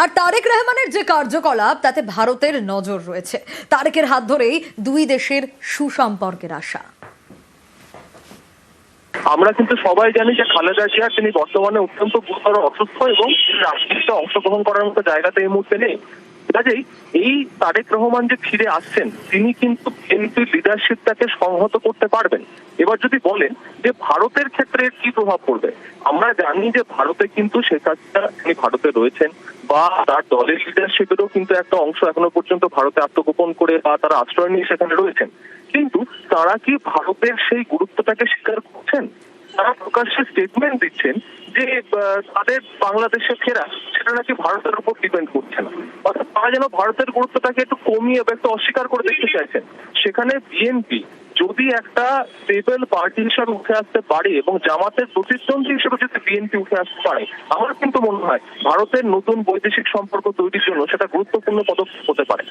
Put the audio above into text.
আর তারেক রহমানের যে কার্যকলাপ তাতে ভারতের নজর রয়েছে। তারেকের হাত ধরেই দুই দেশের সুসম্পর্কের আশা। আমরা কিন্তু সবাই জানি যে খালেদা জিয়া তিনি বর্তমানে অত্যন্ত গুরুতর অসুস্থ এবং রাজনীতিতে অংশগ্রহণ করার মতো জায়গাতে এই মুহূর্তে নেই। কাজেই এই তারেক রহমান যে ফিরে আসছেন তিনি কিন্তু বিএনপির লিডারশিপটাকে সংহত করতে পারবেন। এবার যদি বলেন যে ভারতের ক্ষেত্রে কি প্রভাব পড়বে, আমরা জানি যে ভারতে কিন্তু শেখ হাসিনা তিনি ভারতে রয়েছেন বা তার দলের লিডারশিপেরও কিন্তু একটা অংশ এখনো পর্যন্ত ভারতে আত্মগোপন করে বা তারা আশ্রয় নিয়ে সেখানে রয়েছেন। কিন্তু তারা কি ভারতের সেই গুরুত্বটাকে স্বীকার করছেন? তারা প্রকাশ্যে স্টেটমেন্ট দিচ্ছেন যে তাদের বাংলাদেশে ফেরা সেটা নাকি ভারতের উপর ডিপেন্ড করছে না, অর্থাৎ তারা যেন ভারতের গুরুত্বটাকে একটু কমিয়ে বা একটু অস্বীকার করে দেখতে চাইছেন। সেখানে বিএনপি যদি একটা স্টেবল পার্টি হিসাবে উঠে আসতে পারে এবং জামাতের প্রতিদ্বন্দ্বী হিসেবে যদি বিএনপি উঠে আসতে পারে, আমার কিন্তু মনে হয় ভারতের নতুন বৈদেশিক সম্পর্ক তৈরির জন্য সেটা গুরুত্বপূর্ণ পদক্ষেপ হতে পারে।